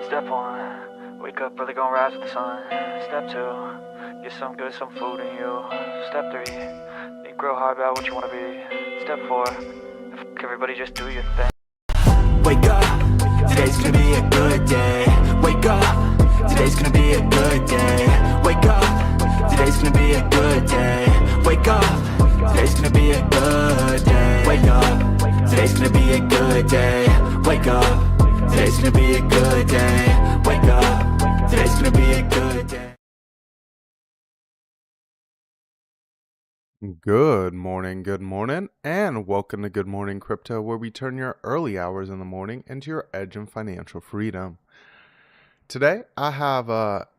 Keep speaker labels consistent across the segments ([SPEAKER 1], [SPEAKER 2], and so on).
[SPEAKER 1] Step one, wake up early, gonna rise with the sun. Step two, get some good, some food in you. Step three, think real hard about what you wanna be. Step four, everybody just do your thing.
[SPEAKER 2] Wake up, today's gonna be a good day. Wake up, today's gonna be a good day. Wake up, today's gonna be a good day. Wake up, today's gonna be a good day. Wake up, today's gonna be a good day. Wake up, today's gonna be a good day. Wake up, today's gonna be a good day.
[SPEAKER 3] Good morning, and welcome to Good Morning Crypto, where we turn your early hours in the morning into your edge and financial freedom. Today, I have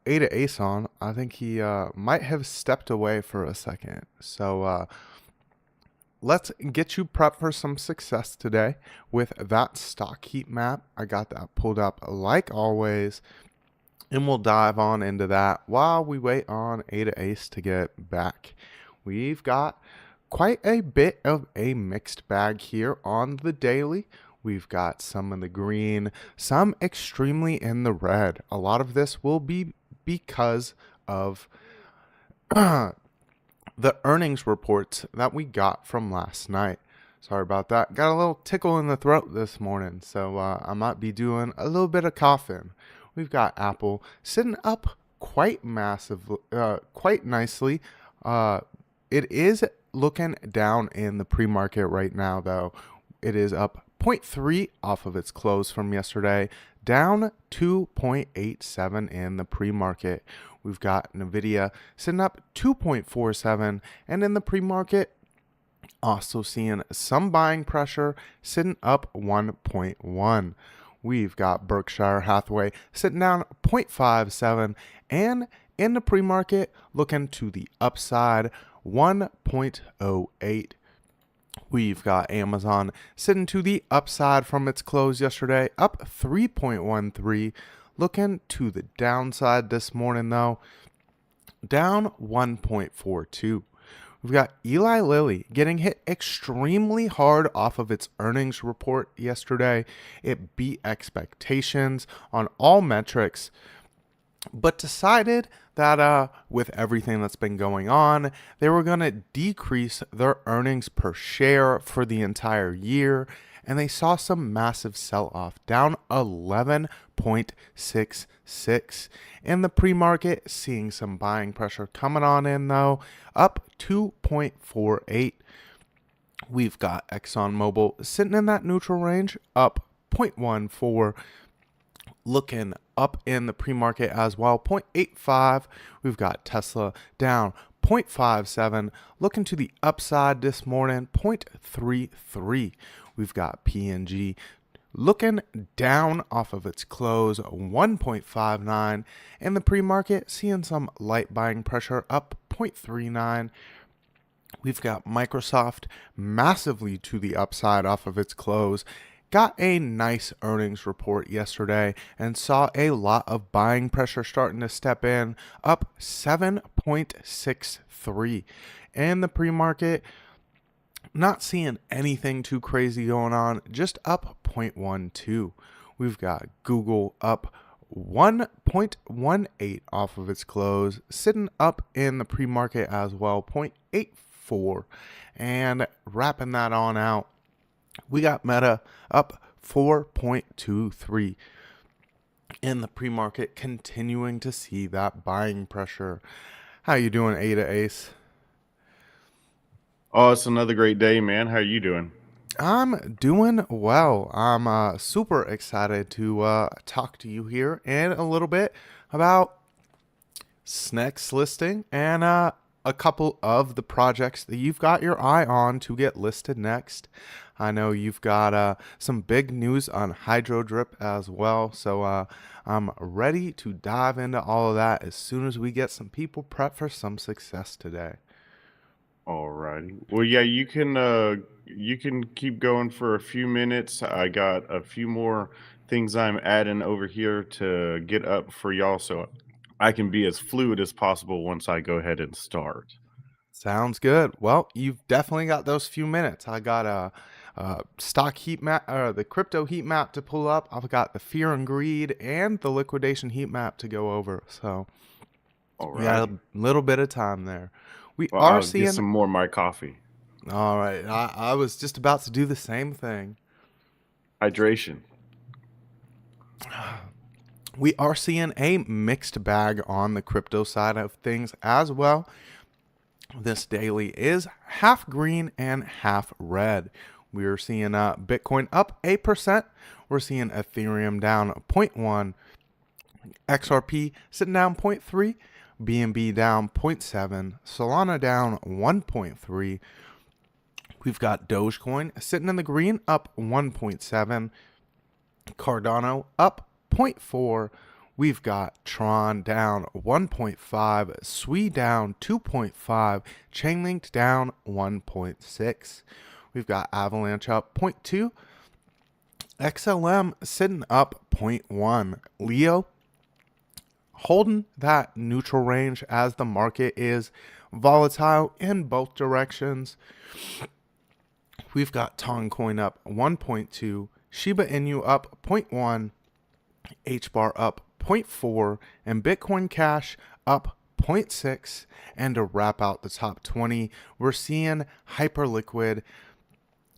[SPEAKER 3] Ada Ace on. I think he might have stepped away for a second. So let's get you prepped for some success today with that stock heat map. I got that pulled up like always, and we'll dive on into that while we wait on Ada Ace to get back. We've got quite a bit of a mixed bag here on the daily. We've got some in the green, some extremely in the red. A lot of this will be because of the earnings reports that we got from last night. Sorry about that. Got a little tickle in the throat this morning, so I might be doing a little bit of coughing. We've got Apple sitting up quite nicely. It is looking down in the pre-market right now, though. It is up 0.3 off of its close from yesterday, down 2.87 in the pre-market. We've got Nvidia sitting up 2.47, and in the pre-market, also seeing some buying pressure, sitting up 1.1. We've got Berkshire Hathaway sitting down 0.57, and in the pre-market, looking to the upside, 1.08. We've got Amazon sitting to the upside from its close yesterday, up 3.13. Looking to the downside this morning, though, down 1.42. We've got Eli Lilly getting hit extremely hard off of its earnings report yesterday. It beat expectations on all metrics, but decided that with everything that's been going on, they were going to decrease their earnings per share for the entire year, and they saw some massive sell-off, down 11.66. In the pre-market, seeing some buying pressure coming on in, though, up 2.48. We've got ExxonMobil sitting in that neutral range, up 0.14. Looking up in the pre-market as well, 0.85. We've got Tesla down 0.57. Looking to the upside this morning, 0.33. We've got P&G looking down off of its close, 1.59. In the pre-market, seeing some light buying pressure, up 0.39. We've got Microsoft massively to the upside off of its close. Got a nice earnings report yesterday and saw a lot of buying pressure starting to step in, up 7.63. In the pre-market, not seeing anything too crazy going on, just up 0.12. We've got Google up 1.18 off of its close, sitting up in the pre-market as well, 0.84. And wrapping that on out, we got Meta up 4.23 in the pre-market, continuing to see that buying pressure. How you doing, Ada Ace?
[SPEAKER 4] Oh, it's another great day, man. How are you doing?
[SPEAKER 3] I'm doing well. I'm super excited to talk to you here in a little bit about Snek's listing and a couple of the projects that you've got your eye on to get listed next. I know you've got some big news on Hydrodrip as well, so I'm ready to dive into all of that as soon as we get some people prepped for some success today.
[SPEAKER 4] Alrighty. Well, yeah, you can keep going for a few minutes. I got a few more things I'm adding over here to get up for y'all, so I can be as fluid as possible once I go ahead and start.
[SPEAKER 3] Sounds good. Well, you've definitely got those few minutes. I got a stock heat map, or the crypto heat map to pull up. I've got the fear and greed and the liquidation heat map to go over. So we got
[SPEAKER 4] Alrighty.
[SPEAKER 3] a little bit of time there. We
[SPEAKER 4] Well,
[SPEAKER 3] are
[SPEAKER 4] I'll get
[SPEAKER 3] seeing.
[SPEAKER 4] some more of my coffee.
[SPEAKER 3] All right, I was just about to do the same thing.
[SPEAKER 4] Hydration.
[SPEAKER 3] We are seeing a mixed bag on the crypto side of things as well. This daily is half green and half red. We are seeing Bitcoin up 8%. We're seeing Ethereum down 0.1. XRP sitting down 0.3. BNB down 0.7. Solana down 1.3. We've got Dogecoin sitting in the green, up 1.7. Cardano up 0.4. We've got Tron down 1.5, Sui down 2.5, Chainlink down 1.6. We've got Avalanche up 0.2, XLM sitting up 0.1. Leo holding that neutral range as the market is volatile in both directions. We've got Toncoin up 1.2, Shiba Inu up 0.1, HBAR up 0.4, and Bitcoin Cash up 0.6. And to wrap out the top 20, we're seeing Hyperliquid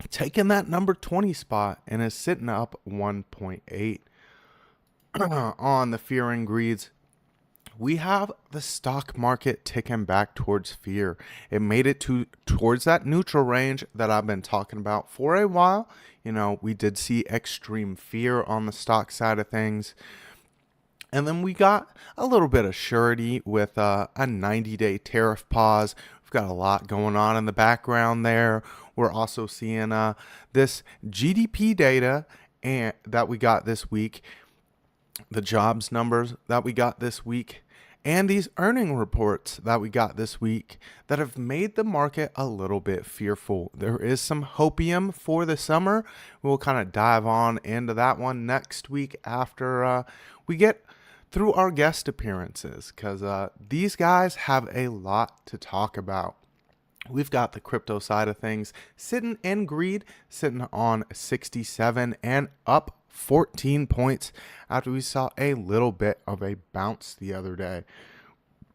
[SPEAKER 3] taking that number 20 spot and is sitting up 1.8. On the fear and greeds, we have the stock market ticking back towards fear. It made it towards that neutral range that I've been talking about for a while. You know, we did see extreme fear on the stock side of things. And then we got a little bit of surety with a 90-day tariff pause. We've got a lot going on in the background there. We're also seeing this GDP data and that we got this week, the jobs numbers that we got this week, and these earning reports that we got this week that have made the market a little bit fearful. There is some hopium for the summer. We'll kind of dive on into that one next week after we get through our guest appearances, because these guys have a lot to talk about. We've got the crypto side of things sitting in greed, sitting on 67 and up 14 points after we saw a little bit of a bounce the other day.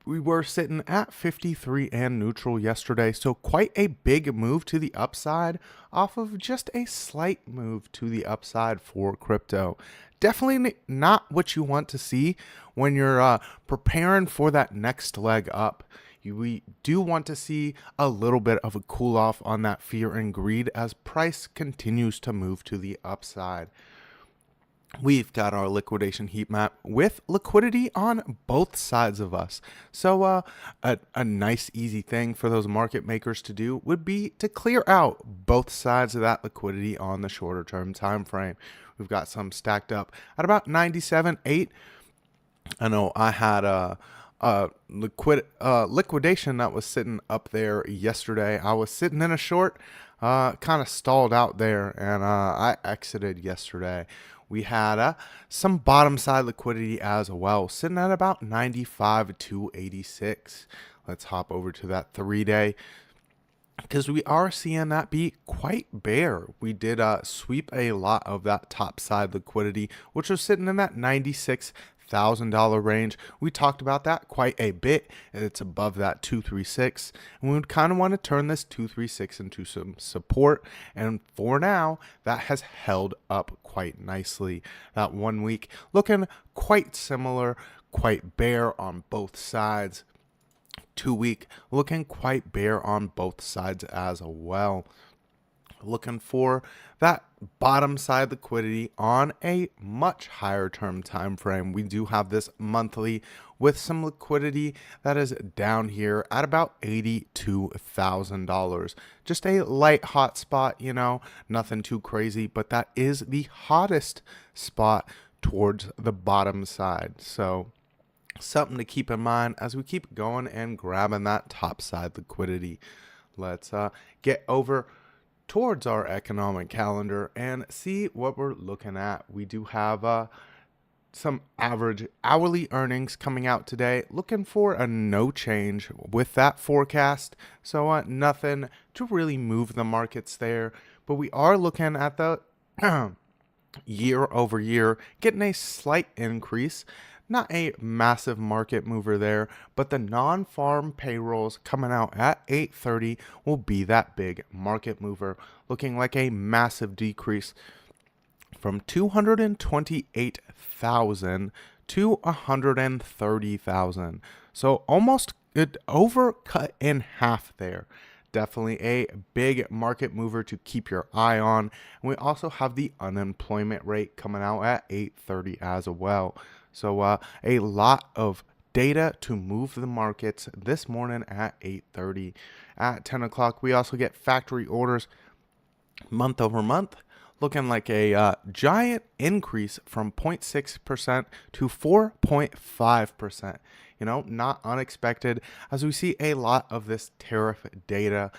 [SPEAKER 3] We were sitting at 53 and neutral yesterday, so quite a big move to the upside off of just a slight move to the upside for crypto. Definitely not what you want to see when you're preparing for that next leg up. We do want to see a little bit of a cool off on that fear and greed as price continues to move to the upside. We've got our liquidation heat map with liquidity on both sides of us. So a nice easy thing for those market makers to do would be to clear out both sides of that liquidity on the shorter term time frame. We've got some stacked up at about 97.8. I know I had a liquidation that was sitting up there yesterday. I was sitting in a short, kind of stalled out there, and I exited yesterday. We had some bottom side liquidity as well, sitting at about 95 to 86. Let's hop over to that 3-day, because we are seeing that be quite bare. We did sweep a lot of that top side liquidity, which was sitting in that $96,000 range. We talked about that quite a bit. It's above that 236, and we would kind of want to turn this 236 into some support, and for now that has held up quite nicely. That 1 week looking quite similar, quite bare on both sides. 2 week looking quite bare on both sides as well. Looking for that bottom side liquidity on a much higher term time frame. We do have this monthly with some liquidity that is down here at about $82,000. Just a light hot spot, you know, nothing too crazy, but that is the hottest spot towards the bottom side. So something to keep in mind as we keep going and grabbing that top side liquidity. Let's get over towards our economic calendar and see what we're looking at. We do have some average hourly earnings coming out today. Looking for a no change with that forecast. So nothing to really move the markets there. But we are looking at the year over year, getting a slight increase. Not a massive market mover there, but the non-farm payrolls coming out at 8:30 will be that big market mover, looking like a massive decrease from 228,000 to 130,000. So almost it over cut in half there. Definitely a big market mover to keep your eye on. And we also have the unemployment rate coming out at 8:30 as well. So a lot of data to move the markets this morning at 8:30. At 10 o'clock, we also get factory orders month over month, looking like a giant increase from 0.6% to 4.5%. Not unexpected as we see a lot of this tariff data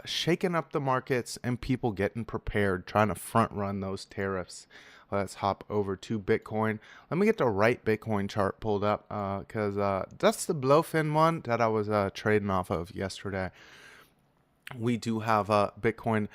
[SPEAKER 3] shaking up the markets and people getting prepared, trying to front run those tariffs. Let's hop over to Bitcoin. Let me get the right Bitcoin chart pulled up because that's the blowfin one that I was trading off of yesterday. We do have Bitcoin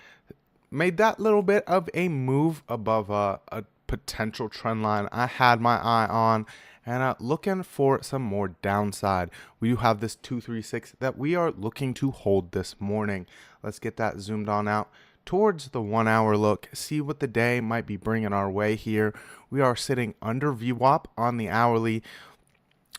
[SPEAKER 3] made that little bit of a move above a potential trend line I had my eye on, and looking for some more downside. We do have this 236 that we are looking to hold this morning. Let's get that zoomed on out towards the 1 hour look, see what the day might be bringing our way here. We are sitting under VWAP on the hourly,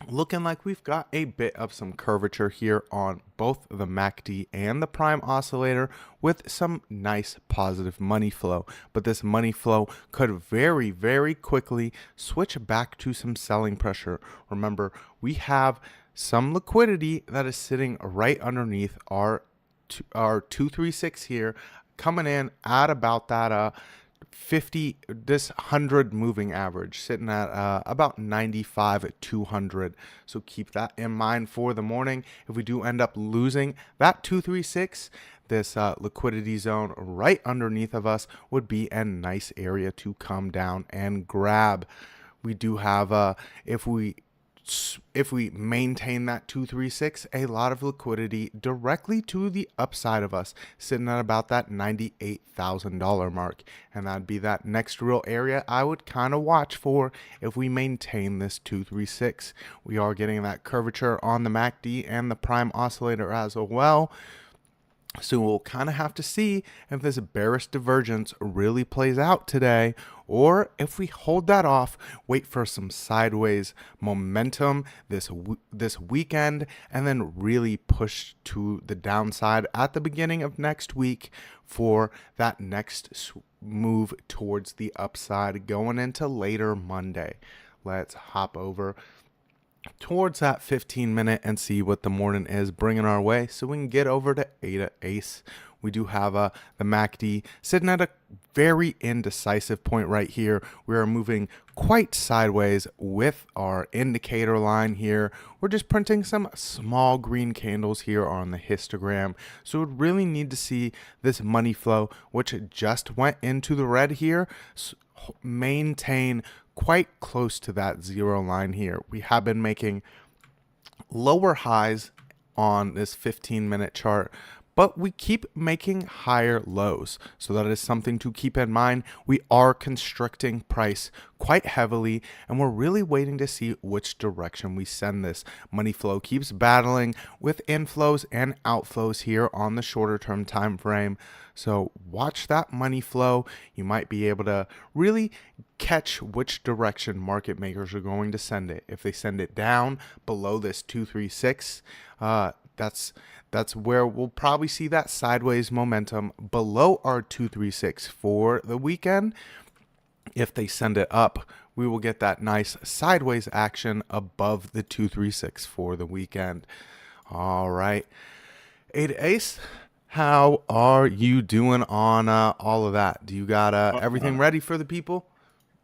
[SPEAKER 3] looking like we've got a bit of some curvature here on both the MACD and the prime oscillator with some nice positive money flow. But this money flow could very, very quickly switch back to some selling pressure. Remember, we have some liquidity that is sitting right underneath our 236 here, coming in at about that 50, this 100 moving average, sitting at about 95 at 200. So keep that in mind for the morning. If we do end up losing that 236, this liquidity zone right underneath of us would be a nice area to come down and grab. We do have if we maintain that 236, a lot of liquidity directly to the upside of us, sitting at about that $98,000 mark. And that'd be that next real area I would kind of watch for if we maintain this 236. We are getting that curvature on the MACD and the prime oscillator as well. So we'll kind of have to see if this bearish divergence really plays out today, or if we hold that off, wait for some sideways momentum this weekend, and then really push to the downside at the beginning of next week for that next move towards the upside going into later Monday. Let's hop over towards that 15-minute and see what the morning is bringing our way so we can get over to ADA Ace. We do have the MACD sitting at a very indecisive point right here. We are moving quite sideways with our indicator line here. We're just printing some small green candles here on the histogram. So we really need to see this money flow, which just went into the red here, maintain quite close to that zero line here. We have been making lower highs on this 15-minute chart, but we keep making higher lows. So that is something to keep in mind. We are constricting price quite heavily, and we're really waiting to see which direction we send this. Money flow keeps battling with inflows and outflows here on the shorter term time frame. So watch that money flow. You might be able to really catch which direction market makers are going to send it. If they send it down below this 236, that's where we'll probably see that sideways momentum below our 236 for the weekend. If they send it up, we will get that nice sideways action above the 236 for the weekend. All right, ADA Ace, how are you doing on all of that? Do you got everything ready for the people?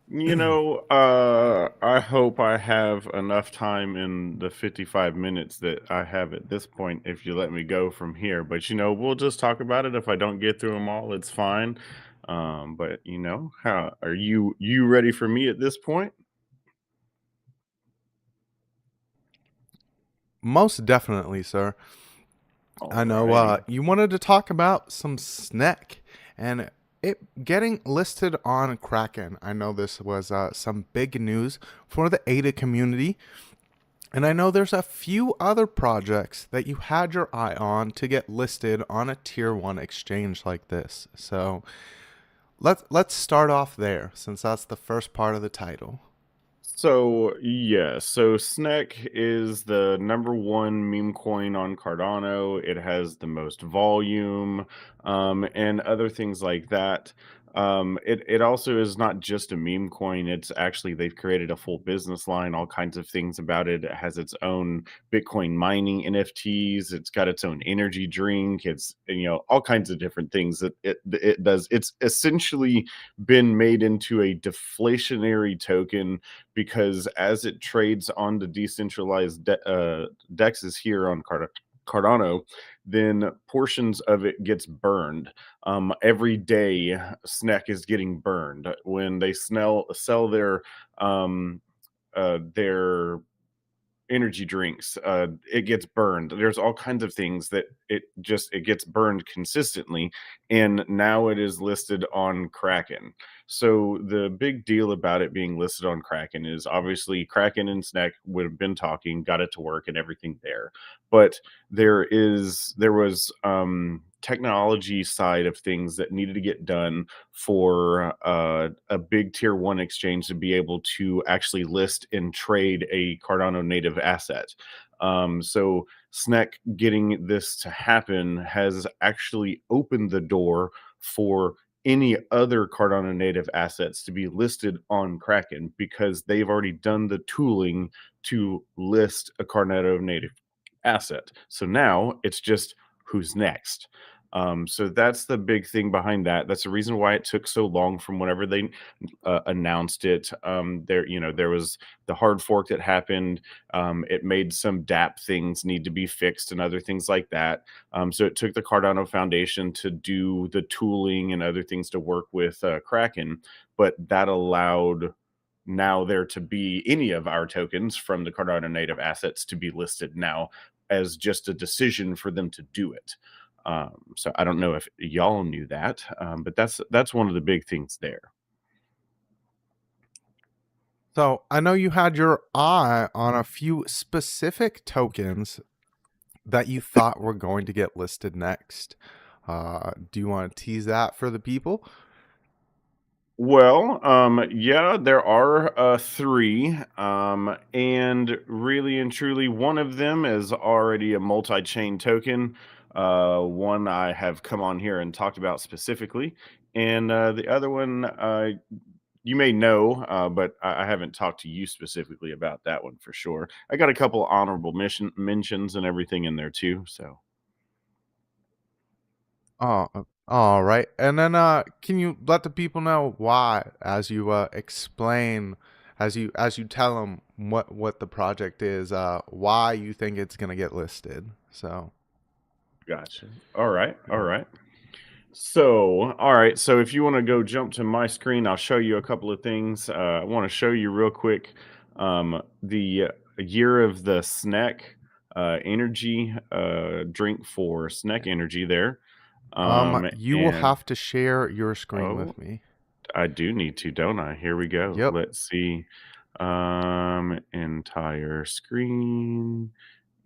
[SPEAKER 4] I hope I have enough time in the 55 minutes that I have at this point if you let me go from here. But, we'll just talk about it. If I don't get through them all, it's fine. But, how are you ready for me at this point?
[SPEAKER 3] Most definitely, sir. I know
[SPEAKER 4] Alrighty.
[SPEAKER 3] you wanted to talk about some Snek and it getting listed on Kraken. I know this was some big news for the ADA community. And I know there's a few other projects that you had your eye on to get listed on a tier 1 exchange like this. So let's start off there since that's the first part of the title.
[SPEAKER 4] So yeah, so Snek is the number one meme coin on Cardano. It has the most volume, and other things like that. It also is not just a meme coin. It's actually they've created a full business line, all kinds of things about it. It has its own Bitcoin mining NFTs. It's got its own energy drink. It's all kinds of different things that it does. It's essentially been made into a deflationary token because as it trades on the decentralized dexes here on Cardano, then portions of it gets burned. Every day, Snek is getting burned when they sell their energy drinks. It gets burned. There's all kinds of things that it gets burned consistently, and now it is listed on Kraken. So the big deal about it being listed on Kraken is obviously Kraken and Snek would have been talking, got it to work and everything there, but there was technology side of things that needed to get done for a big tier 1 exchange to be able to actually list and trade a Cardano native asset. So Snek getting this to happen has actually opened the door for any other Cardano native assets to be listed on Kraken because they've already done the tooling to list a Cardano native asset. So now it's just who's next. So that's the big thing behind that. That's the reason why it took so long from whenever they announced it. There was the hard fork that happened. It made some DApp things need to be fixed and other things like that. So it took the Cardano Foundation to do the tooling and other things to work with Kraken, but that allowed now there to be any of our tokens from the Cardano native assets to be listed now as just a decision for them to do it. So I don't know if y'all knew that, but that's one of the big things there.
[SPEAKER 3] So I know you had your eye on a few specific tokens that you thought were going to get listed next. Do you want to tease that for the people?
[SPEAKER 4] Well, yeah, there are three, and really and truly, one of them is already a multi-chain token. One I have come on here and talked about specifically, and the other one you may know, but I haven't talked to you specifically about that one for sure. I got a couple honorable mentions and everything in there too. So
[SPEAKER 3] Oh, all right. And then can you let the people know why as you explain as you tell them what the project is, why you think it's going to get listed. So,
[SPEAKER 4] gotcha. All right, all right. So, all right. So, if you want to go jump to my screen, I'll show you a couple of things. I want to show you real quick the year of the Snek energy drink for Snek energy there.
[SPEAKER 3] you will
[SPEAKER 4] And
[SPEAKER 3] have to share your screen
[SPEAKER 4] oh,
[SPEAKER 3] with me.
[SPEAKER 4] I do need to, don't I? Here we go.
[SPEAKER 3] Yep.
[SPEAKER 4] Let's see. Entire screen,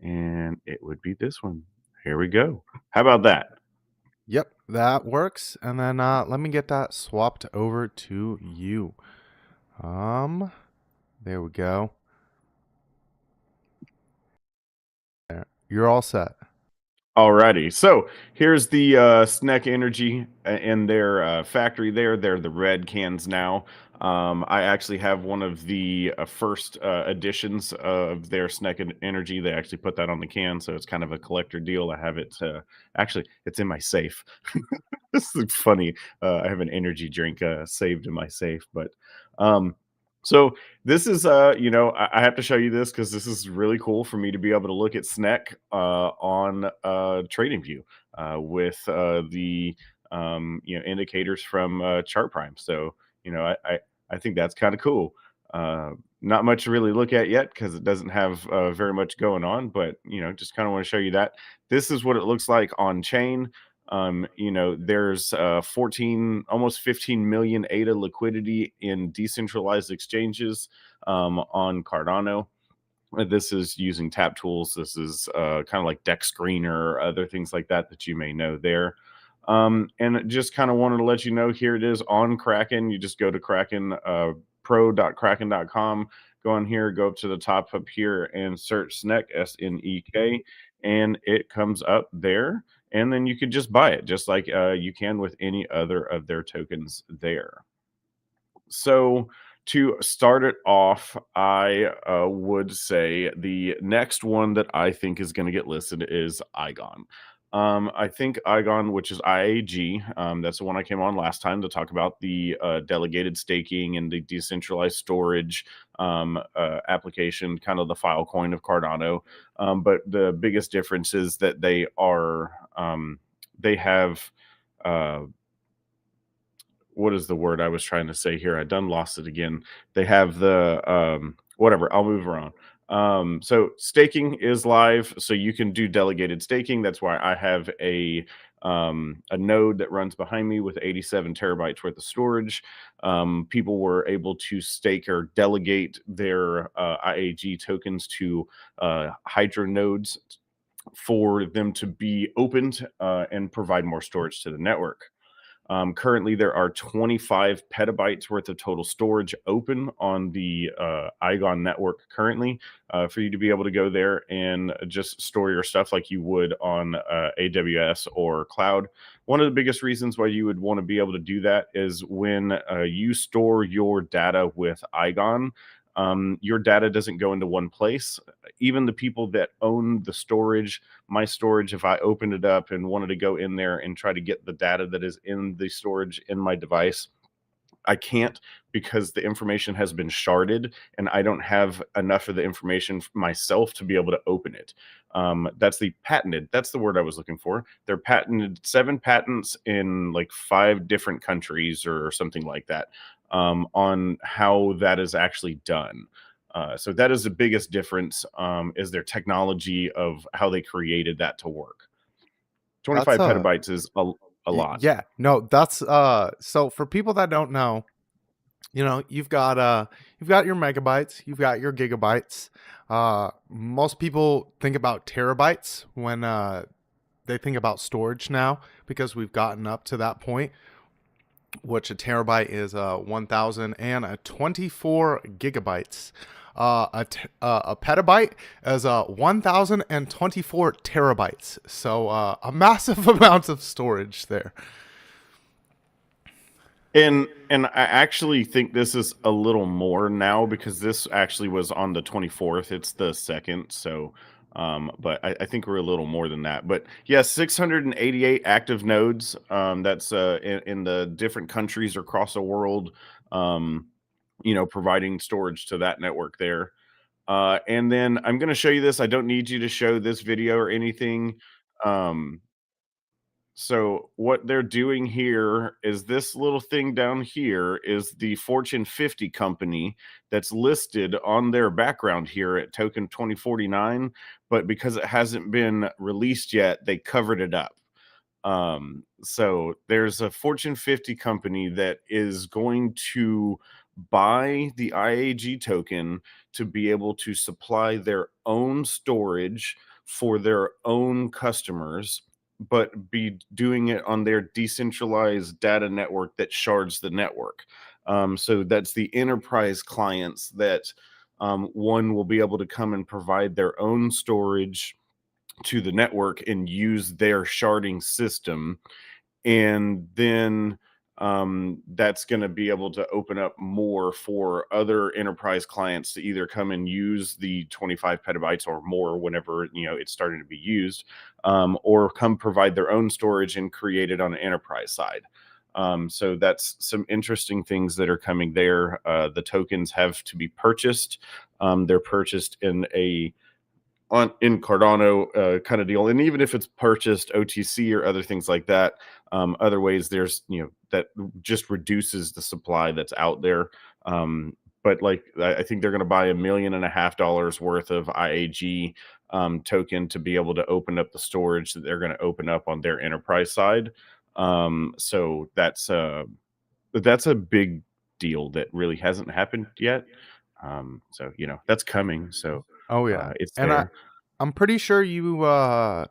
[SPEAKER 4] and it would be this one. Here we go. How about that?
[SPEAKER 3] Yep, that works. And then let me get that swapped over to you. There we go. There. You're all set.
[SPEAKER 4] Alrighty, so here's the Snek Energy in their factory there. They're the red cans now. I actually have one of the first editions of their Energy. They actually put that on the can, so it's kind of a collector deal. I have it. Actually, it's in my safe. This is funny. I have an energy drink saved in my safe, but so this is I have to show you this because this is really cool for me to be able to look at Snek on TradingView with the indicators from Chart Prime. So I think that's kind of cool. Not much to really look at yet because it doesn't have very much going on, but just kind of want to show you that this is what it looks like on chain. There's 14, almost 15 million ADA liquidity in decentralized exchanges on Cardano. This is using tap tools. This is kind of like Deck Screener or other things like that you may know there. And just kind of wanted to let you know, here it is on Kraken. You just go to Kraken, pro.kraken.com, go on here, go up to the top up here and search Snek, Snek, and it comes up there. And then you could just buy it just like you can with any other of their tokens there. So to start it off, I would say the next one that I think is going to get listed is Igon. I think Igon, which is IAG, that's the one I came on last time to talk about the delegated staking and the decentralized storage application, kind of the Filecoin of Cardano. But the biggest difference is that they have what is the word I was trying to say here? I done lost it again. They have the whatever. I'll move around. So staking is live, so you can do delegated staking. That's why I have a node that runs behind me with 87 terabytes worth of storage. People were able to stake or delegate their IAG tokens to Hydro nodes for them to be opened and provide more storage to the network. Currently, there are 25 petabytes worth of total storage open on the Igon network currently for you to be able to go there and just store your stuff like you would on AWS or cloud. One of the biggest reasons why you would want to be able to do that is when you store your data with Igon, your data doesn't go into one place. Even the people that own the storage, my storage, if I opened it up and wanted to go in there and try to get the data that is in the storage in my device, I can't, because the information has been sharded and I don't have enough of the information myself to be able to open it. That's the word I was looking for. They're patented, 7 patents in like 5 different countries or something like that, on how that is actually done. So that is the biggest difference, is their technology of how they created that to work. 25 petabytes is a lot.
[SPEAKER 3] Yeah, no, that's so for people that don't know, you've got your megabytes, you've got your gigabytes. Most people think about terabytes when they think about storage now, because we've gotten up to that point, which a terabyte is 1024 gigabytes. A petabyte is 1024 terabytes. So a massive amount of storage there.
[SPEAKER 4] And I actually think this is a little more now, because this actually was on the 24th. It's the 2nd. So but I think we're a little more than that. But yeah, 688 active nodes. That's in the different countries across the world, providing storage to that network there. And then I'm going to show you this. I don't need you to show this video or anything. So what they're doing here is this little thing down here is the Fortune 50 company that's listed on their background here at token 2049. But because it hasn't been released yet, they covered it up. So there's a Fortune 50 company that is going to buy the IAG token to be able to supply their own storage for their own customers, but be doing it on their decentralized data network that shards the network. So that's the enterprise clients that one will be able to come and provide their own storage to the network and use their sharding system. And then that's going to be able to open up more for other enterprise clients to either come and use the 25 petabytes or more whenever it's starting to be used, or come provide their own storage and create it on the enterprise side. So that's some interesting things that are coming there. The tokens have to be purchased. They're purchased in Cardano kind of deal. And even if it's purchased OTC or other things like that, other ways, there's, that just reduces the supply that's out there. but like I think they're going to buy $1.5 million worth of IAG token to be able to open up the storage that they're going to open up on their enterprise side. So that's a big deal that really hasn't happened yet. So that's coming. So
[SPEAKER 3] Oh yeah.
[SPEAKER 4] it's
[SPEAKER 3] And
[SPEAKER 4] there.
[SPEAKER 3] I'm pretty sure you were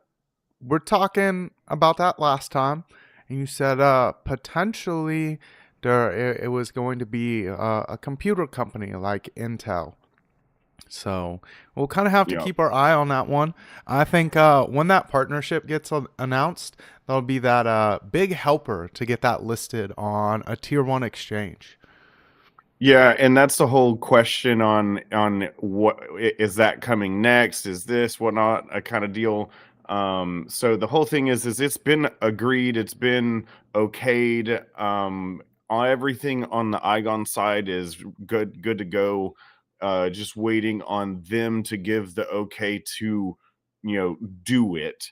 [SPEAKER 3] talking about that last time, and you said potentially it was going to be a computer company like Intel. So we'll kind of have to
[SPEAKER 4] Yeah.
[SPEAKER 3] keep our eye on that one. I think when that partnership gets announced, that'll be that big helper to get that listed on a tier one exchange.
[SPEAKER 4] Yeah, and that's the whole question on what is that coming next? Is this whatnot a kind of deal? So the whole thing is it's been agreed, it's been okayed. Everything on the Igon side is good to go. Just waiting on them to give the okay to do it.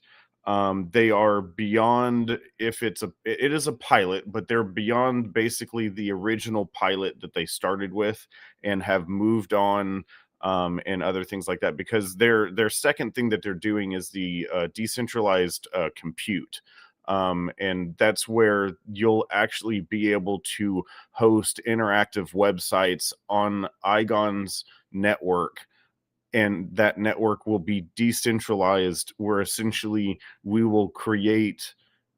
[SPEAKER 4] They are beyond, if it is a pilot, but they're beyond basically the original pilot that they started with and have moved on, and other things like that, because their second thing that they're doing is the decentralized compute. And that's where you'll actually be able to host interactive websites on Igon's network, and that network will be decentralized, where essentially we will create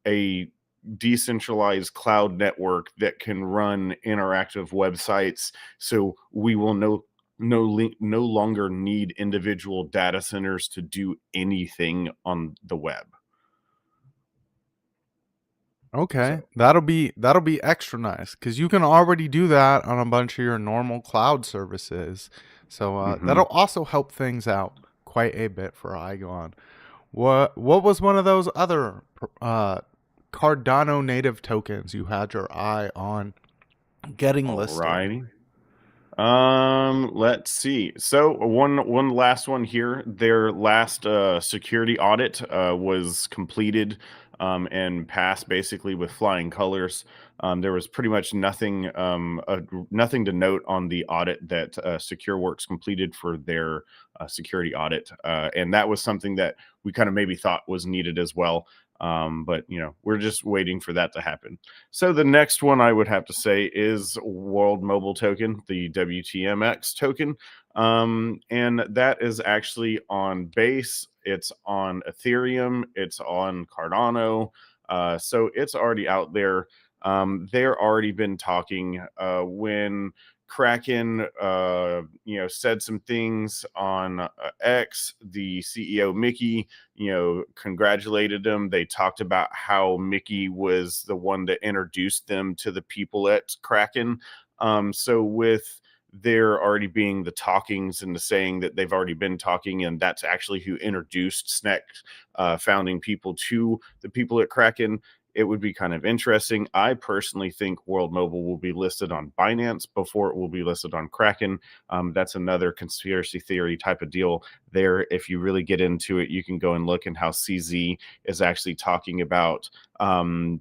[SPEAKER 4] a decentralized cloud network that can run interactive websites, so we will no longer need individual data centers to do anything on the web.
[SPEAKER 3] Okay,
[SPEAKER 4] So
[SPEAKER 3] that'll be extra nice because you can already do that on a bunch of your normal cloud services. So that'll
[SPEAKER 4] mhm.
[SPEAKER 3] also help things out quite a bit for Igon. What was one of those other Cardano native tokens you had your eye on getting listed?
[SPEAKER 4] Alrighty. Let's see. So one last one here. Their last security audit was completed and passed basically with flying colors. There was pretty much nothing to note on the audit that SecureWorks completed for their security audit, and that was something that we kind of maybe thought was needed as well. But we're just waiting for that to happen. So the next one I would have to say is World Mobile Token, the WTMX token. And that is actually on Base, it's on Ethereum, it's on Cardano. So it's already out there. They're already been talking when Kraken, said some things on X. The CEO Mickey, congratulated them. They talked about how Mickey was the one that introduced them to the people at Kraken. So with there already being the talkings and the saying that they've already been talking, and that's actually who introduced Snek, founding people, to the people at Kraken. It would be kind of interesting. I personally think World Mobile will be listed on Binance before it will be listed on Kraken. That's another conspiracy theory type of deal there. If you really get into it, you can go and look and how CZ is actually talking about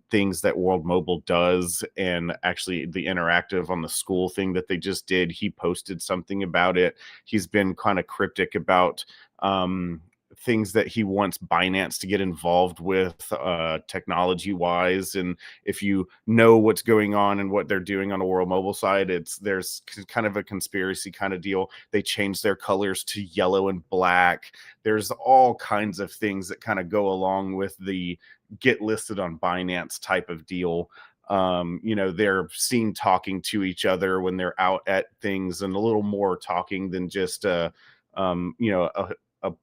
[SPEAKER 4] things that World Mobile does, and actually the interactive on the school thing that they just did. He posted something about it. He's been kind of cryptic about things that he wants Binance to get involved with technology wise. And if you know what's going on and what they're doing on the World Mobile side, there's kind of a conspiracy kind of deal. They changed their colors to yellow and black. There's all kinds of things that kind of go along with the get listed on Binance type of deal. They're seen talking to each other when they're out at things, and a little more talking than just a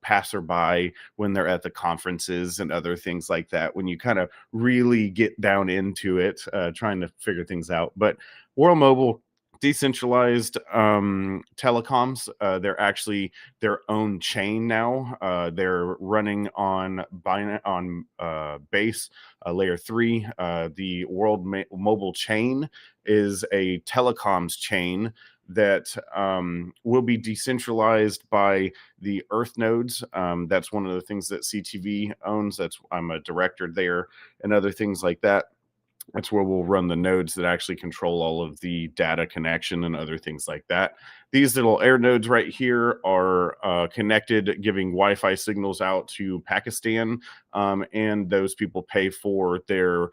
[SPEAKER 4] passerby when they're at the conferences and other things like that, when you kind of really get down into it, trying to figure things out. But World Mobile, decentralized telecoms, they're actually their own chain now. They're running on Base, layer 3. The Mobile chain is a telecoms chain that will be decentralized by the Earth nodes. That's one of the things that CTV owns. I'm a director there, and other things like that. That's where we'll run the nodes that actually control all of the data connection and other things like that. These little air nodes right here are connected, giving Wi-Fi signals out to Pakistan, and those people pay for their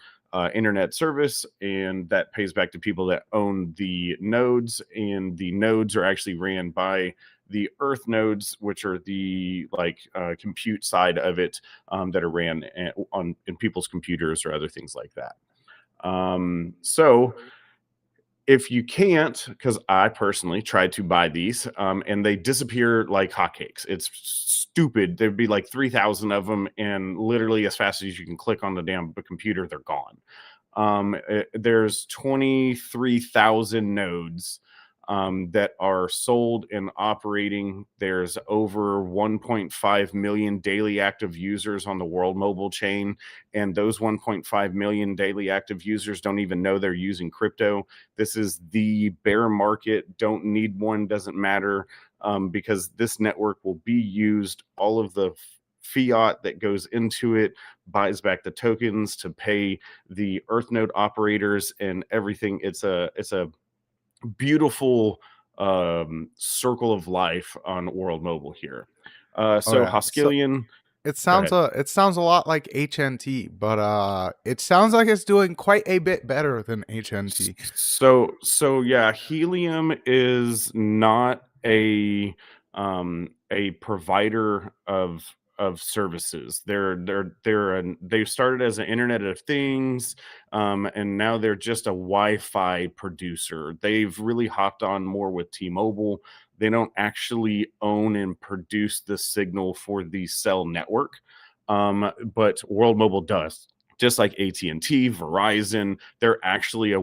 [SPEAKER 4] internet service, and that pays back to people that own the nodes. And the nodes are actually ran by the Earth nodes, which are the compute side of it, that are ran in people's computers or other things like that. So if you can't, because I personally tried to buy these, and they disappear like hotcakes. It's stupid. There'd be like 3,000 of them, and literally as fast as you can click on the damn computer, they're gone. There's 23,000 nodes that are sold and operating. There's over 1.5 million daily active users on the World Mobile chain, and those 1.5 million daily active users don't even know they're using crypto. This is the bear market. Don't need one, doesn't matter, because this network will be used. All of the fiat that goes into it buys back the tokens to pay the Earth node operators and everything. It's a beautiful circle of life on World Mobile here.
[SPEAKER 3] Oh
[SPEAKER 4] So
[SPEAKER 3] yeah. So
[SPEAKER 4] Hoskillion,
[SPEAKER 3] it
[SPEAKER 4] go
[SPEAKER 3] sounds
[SPEAKER 4] ahead.
[SPEAKER 3] it sounds a lot like HNT, but it sounds like it's doing quite a bit better than HNT.
[SPEAKER 4] So yeah, Helium is not a provider of services. They started as an Internet of Things, and now they're just a Wi-Fi producer. They've really hopped on more with T-Mobile. They don't actually own and produce the signal for the cell network, but World Mobile does. Just like AT&T, Verizon, they're actually a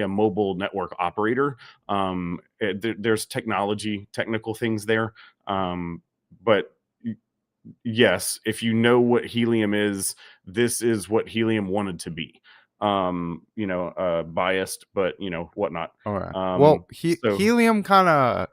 [SPEAKER 4] mobile network operator. There's technical things there, but yes, if you know what Helium is, this is what Helium wanted to be. Biased, but whatnot.
[SPEAKER 3] All right.
[SPEAKER 4] Um,
[SPEAKER 3] Well,
[SPEAKER 4] so
[SPEAKER 3] Helium kind of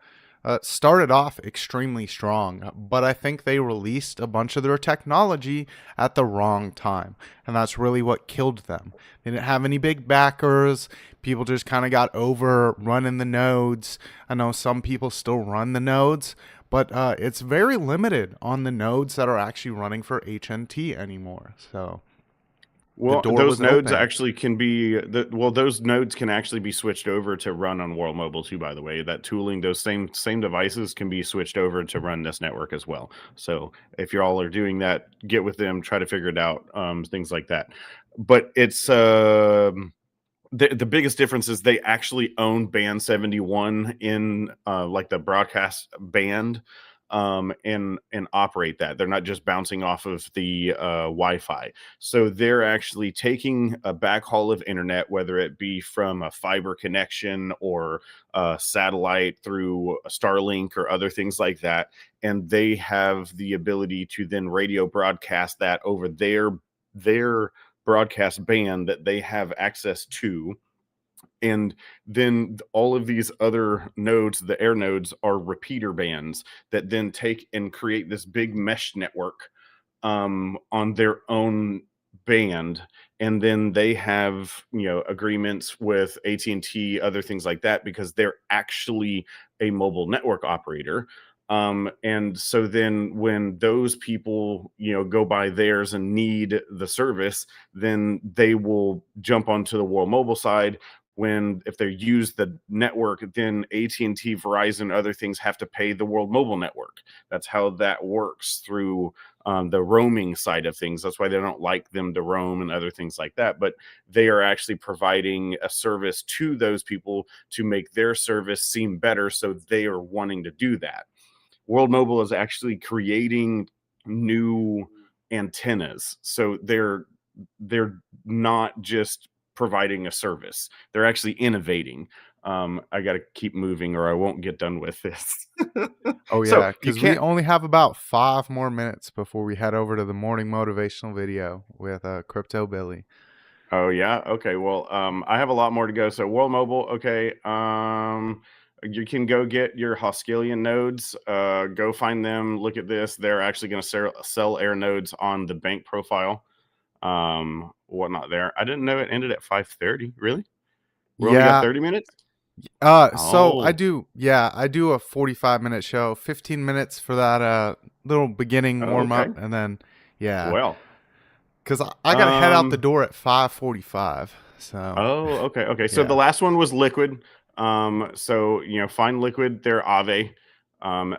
[SPEAKER 3] started off extremely strong, but I think they released a bunch of their technology at the wrong time, and that's really what killed them. They didn't have any big backers. People just kind of got over running the nodes. I know some people still run the nodes, but it's very limited on the nodes that are actually running for HNT anymore. So the
[SPEAKER 4] Well,
[SPEAKER 3] door
[SPEAKER 4] those
[SPEAKER 3] was
[SPEAKER 4] nodes
[SPEAKER 3] open.
[SPEAKER 4] actually those nodes can actually be switched over to run on World Mobile too, by the way. That tooling, those same devices can be switched over to run this network as well. So if you all are doing that, get with them, try to figure it out, things like that. But it's the biggest difference is they actually own band 71 in like the broadcast band, and operate that. They're not just bouncing off of the Wi-Fi. So they're actually taking a backhaul of internet, whether it be from a fiber connection or satellite through a Starlink or other things like that, and they have the ability to then radio broadcast that over their broadcast band that they have access to. And then all of these other nodes, the air nodes, are repeater bands that then take and create this big mesh network on their own band. And then they have agreements with AT&T, other things like that, because they're actually a mobile network operator. And so then when those people go by theirs and need the service, then they will jump onto the World Mobile side. When if they use the network, then AT&T, Verizon, other things have to pay the World Mobile network. That's how that works through the roaming side of things. That's why they don't like them to roam and other things like that. But they are actually providing a service to those people to make their service seem better. So they are wanting to do that. World Mobile is actually creating new antennas. So they're not just providing a service. They're actually innovating. I got to keep moving or I won't get done with this.
[SPEAKER 3] Oh
[SPEAKER 4] So
[SPEAKER 3] yeah,
[SPEAKER 4] you
[SPEAKER 3] because we
[SPEAKER 4] can't.
[SPEAKER 3] only have about 5 more minutes before we head over to the morning motivational video with Crypto Billy.
[SPEAKER 4] Oh yeah. Okay. Well, I have a lot more to go. So World Mobile. Okay. You can go get your Hoskillion nodes. Go find them. Look at this. They're actually going to sell air nodes on the bank profile. whatnot there. I didn't know it ended at 5:30. Really? We only got
[SPEAKER 3] Yeah.
[SPEAKER 4] 30 minutes?
[SPEAKER 3] So I
[SPEAKER 4] Oh,
[SPEAKER 3] do, yeah, I do a 45-minute show, 15 minutes for that little beginning warm
[SPEAKER 4] okay.
[SPEAKER 3] up, and then yeah,
[SPEAKER 4] Well,
[SPEAKER 3] because I got to head out the
[SPEAKER 4] um,
[SPEAKER 3] door at 5:45. So
[SPEAKER 4] oh, okay, okay. So the
[SPEAKER 3] yeah,
[SPEAKER 4] last one was liquid. So find liquid. Their Ave.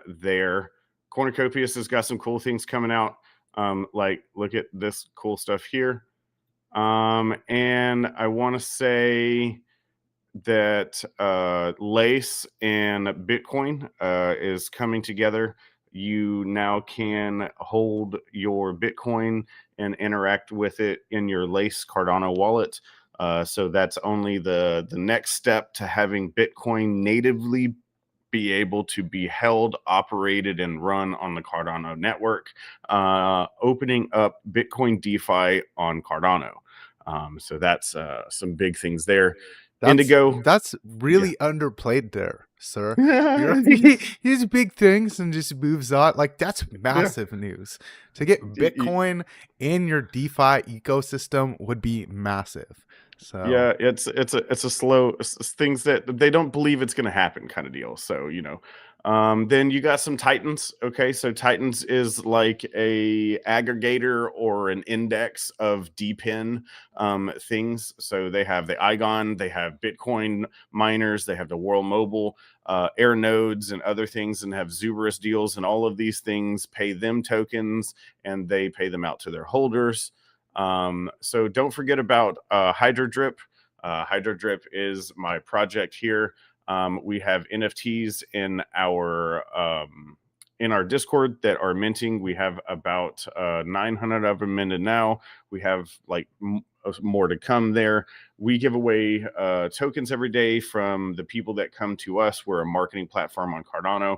[SPEAKER 4] Their Cornucopias has got some cool things coming out. Like look at this cool stuff here. And I want to say that Lace and Bitcoin is coming together. You now can hold your Bitcoin and interact with it in your Lace Cardano wallet. So that's only the next step to having Bitcoin natively be able to be held, operated, and run on the Cardano network, opening up Bitcoin DeFi on Cardano. So that's some big things there.
[SPEAKER 3] that's
[SPEAKER 4] Indigo,
[SPEAKER 3] that's
[SPEAKER 4] yeah.
[SPEAKER 3] really underplayed there, sir. You're he's big things and just moves on. Like that's
[SPEAKER 4] Yeah.
[SPEAKER 3] massive news. To get Bitcoin in your DeFi ecosystem would be massive. So
[SPEAKER 4] Yeah, it's a slow things that they don't believe it's going to happen kind of deal. So then you got some Titans. Okay, so Titans is like a aggregator or an index of DPIN things. So they have the Igon, they have Bitcoin miners, they have the World Mobile Air nodes and other things, and have Zuberus deals, and all of these things pay them tokens, and they pay them out to their holders. So don't forget about Hydrodrip. Hydrodrip is my project here. We have NFTs in our Discord that are minting. We have about 900 of them minted now. We have like more to come there. We give away tokens every day from the people that come to us. We're a marketing platform on Cardano.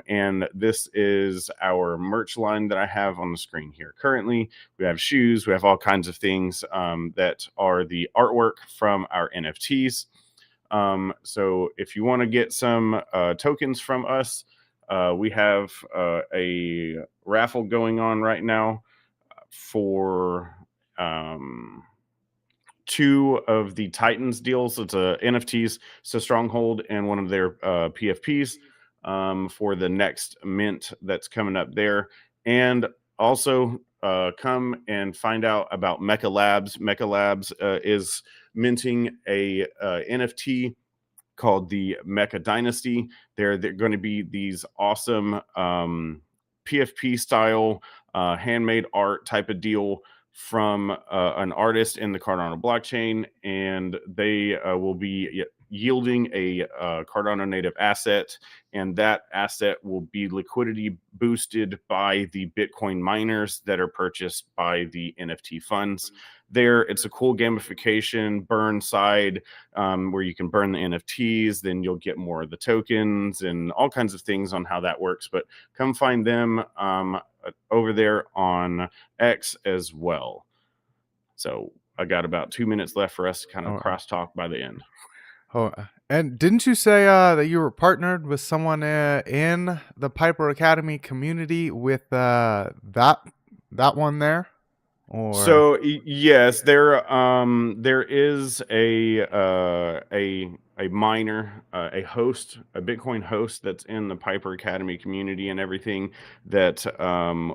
[SPEAKER 4] And this is our merch line that I have on the screen here currently. We have shoes, we have all kinds of things that are the artwork from our NFTs. So if you want to get some tokens from us, we have a raffle going on right now for two of the Titans deals. It's a NFTs, so Stronghold and one of their PFPs for the next mint that's coming up there. And also come and find out about Mecha Labs. Mecha Labs is minting a NFT called the Mecha Dynasty. They're going to be these awesome PFP style handmade art type of deal from an artist in the Cardano blockchain, and they will be yielding a Cardano native asset, and that asset will be liquidity boosted by the Bitcoin miners that are purchased by the NFT funds. There, it's a cool gamification burn side where you can burn the NFTs, then you'll get more of the tokens and all kinds of things on how that works. But come find them over there on X as well. So I got about 2 minutes left for us to kind of
[SPEAKER 3] oh,
[SPEAKER 4] crosstalk by the end.
[SPEAKER 3] oh, and didn't you say that you were partnered with someone in the Piper Academy community with that one there? Or
[SPEAKER 4] So yes, there is a miner, a host, a Bitcoin host that's in the Piper Academy community and everything that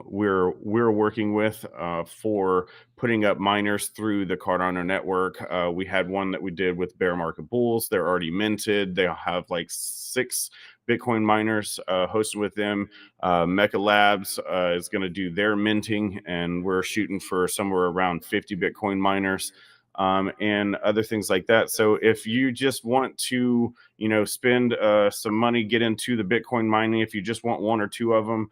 [SPEAKER 4] we're working with for putting up miners through the Cardano network. We had one that we did with Bear Market Bulls. They're already minted. They'll have like 6 Bitcoin miners hosted with them. Mecha Labs is going to do their minting, and we're shooting for somewhere around 50 Bitcoin miners and other things like that. So if you just want to, spend some money, get into the Bitcoin mining, if you just want one or two of them,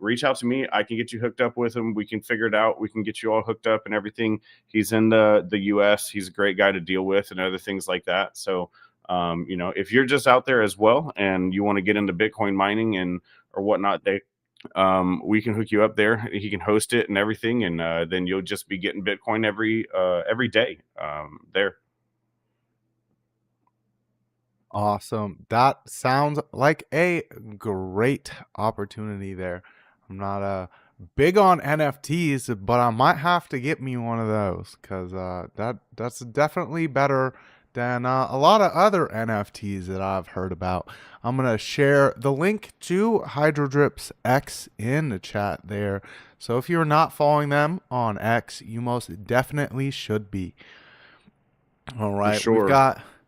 [SPEAKER 4] reach out to me. I can get you hooked up with him. We can figure it out. We can get you all hooked up and everything. He's in the US. He's a great guy to deal with and other things like that. So if you're just out there as well and you want to get into Bitcoin mining and or whatnot, we can hook you up there. He can host it and everything, and then you'll just be getting Bitcoin every day there.
[SPEAKER 3] awesome. That sounds like a great opportunity there. I'm not big on NFTs, but I might have to get me one of those because that's definitely better than a lot of other NFTs that I've heard about. I'm gonna share the link to Hydrodrip's X in the chat there. So if you're not following them on X, you most definitely should be. All right,
[SPEAKER 4] sure.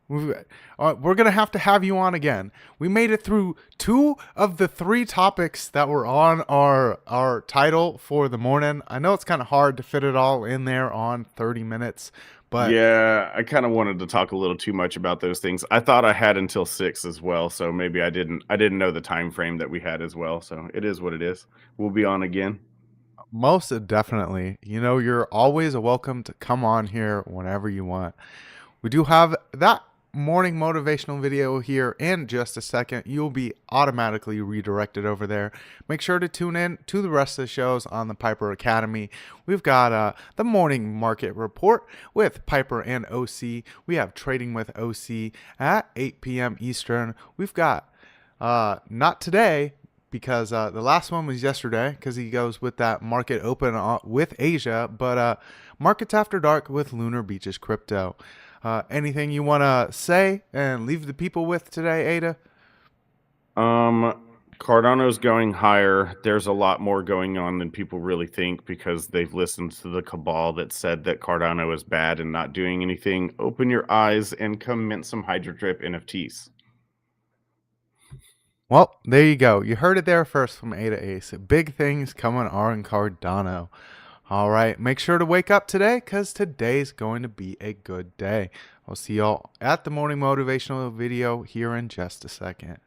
[SPEAKER 3] we're gonna have to have you on again. We made it through 2 of the 3 topics that were on our title for the morning. I know it's kind of hard to fit it all in there on 30 minutes, but
[SPEAKER 4] Yeah, I kind of wanted to talk a little too much about those things. I thought I had until 6 as well, so maybe I didn't know the time frame that we had as well. So it is what it is. We'll be on again.
[SPEAKER 3] most definitely, you're always welcome to come on here whenever you want. We do have that morning motivational video here in just a second. You'll be automatically redirected over there. Make sure to tune in to the rest of the shows on the Piper Academy. We've got the morning market report with Piper and OC. We have trading with OC at 8 p.m. Eastern. We've got not today, because the last one was yesterday, because he goes with that market open with Asia, but markets after dark with Lunar Beaches Crypto. Anything you want to say and leave the people with today, Ada?
[SPEAKER 4] Cardano's going higher. There's a lot more going on than people really think because they've listened to the cabal that said that Cardano is bad and not doing anything. Open your eyes and come mint some Hydrodrip NFTs.
[SPEAKER 3] Well, there you go. You heard it there first from Ada Ace. Big things coming on Cardano. All right, make sure to wake up today because today's going to be a good day. I'll see y'all at the morning motivational video here in just a second.